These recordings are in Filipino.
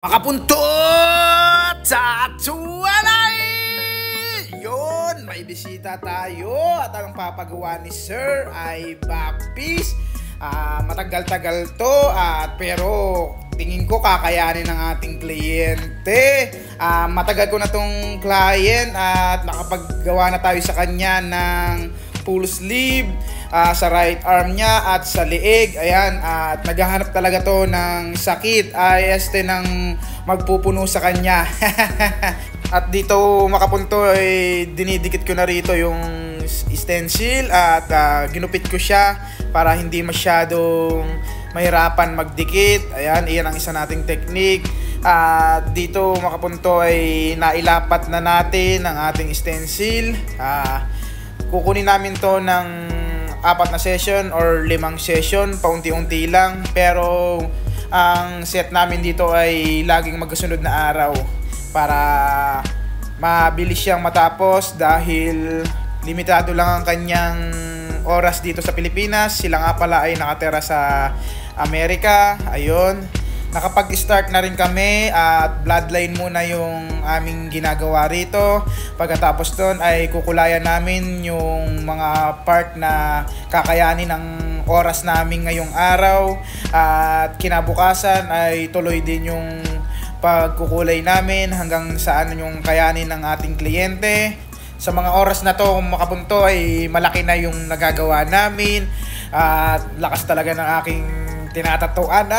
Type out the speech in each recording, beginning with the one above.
Makapuntot sa Tuwalay! Yun, may bisita tayo at ang papagawa ni Sir ay backpiece. Matagal-tagal to pero tingin ko kakayanin ng ating kliyente. Matagal ko na tong client at nakapaggawa na tayo sa kanya ng full sleeve sa right arm niya at sa leeg. Ayan, at naghahanap talaga to ng sakit ay ng magpupuno sa kanya. At dito makapunto ay dinidikit ko na rito yung stencil at ginupit ko siya para hindi masyadong mahirapan magdikit. Ayan, iyan ang isa nating technique. At dito makapunto ay nailapat na natin ang ating stencil. Kukunin namin to ng 4 na session or 5 session, paunti-unti lang, pero ang set namin dito ay laging magkasunod na araw para mabilis siyang matapos dahil limitado lang ang kanyang oras dito sa Pilipinas. Sila nga pala ay nakatira sa Amerika. Ayun, nakapag-start na rin kami at bloodline muna yung aming ginagawa rito. Pagkatapos doon ay kukulayan namin yung mga part na kakayanin ng oras namin ngayong araw. At kinabukasan ay tuloy din yung pagkukulay namin hanggang saan yung kayanin ng ating kliyente. Sa mga oras na to, kung makapunto ay malaki na yung nagagawa namin. At lakas talaga ng aking tinatatuan.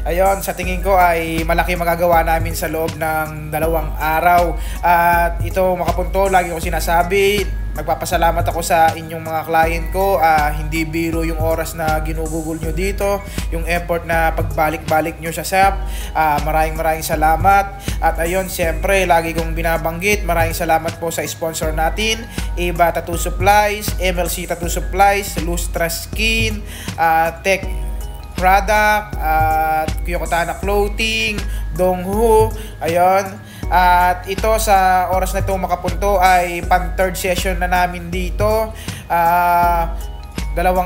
Ayun, sa tingin ko ay malaki magagawa namin sa loob ng 2 araw. At ito makapunto, lagi ko sinasabi, nagpapasalamat ako sa inyong mga client ko. Hindi biro yung oras na ginugugol nyo dito, yung effort na pagbalik-balik nyo sa shop. Maraming salamat. At ayun, siyempre lagi kong binabanggit, maraming salamat po sa sponsor natin, Iba Tattoo Supplies, MLC Tattoo Supplies, Lustra Skin, Tech Product, at Kyokotana Clothing, Donghu. Ayun. At ito sa oras na ito makapunto ay pan-3rd session na namin dito. 2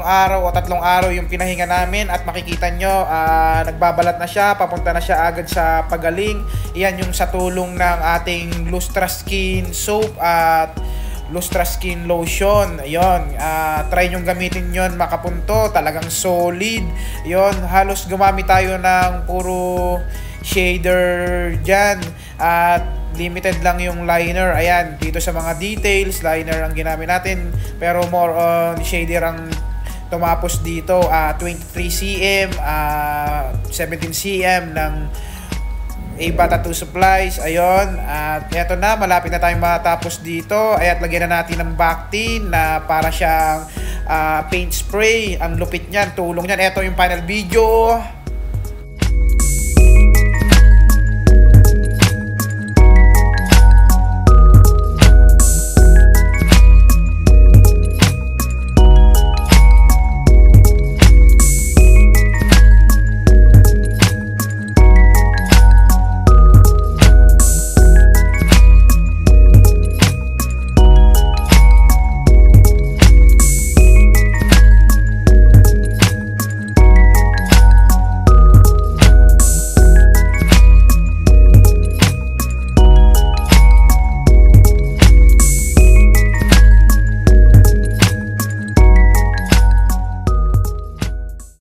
araw o 3 araw yung pinahinga namin at makikita nyo nagbabalat na siya, papunta na siya agad sa pagaling. Iyan yung sa tulong ng ating Lustra Skin Soap at Lustra Skin Lotion. Ayun, try nyong gamitin yon makapunto, talagang solid. Yon, halos gumamit tayo ng puro shader dyan at limited lang yung liner. Ayan, dito sa mga details, liner ang ginamit natin, pero more on shader ang tumapos dito. 23 cm, 17 cm ng Iba Tattoo Supplies. Ayun, at eto na, malapit na tayong matapos dito. At lagyan na natin ng back tin na para siyang paint spray. Ang lupit niyan, tulong niyan. Eto yung final video.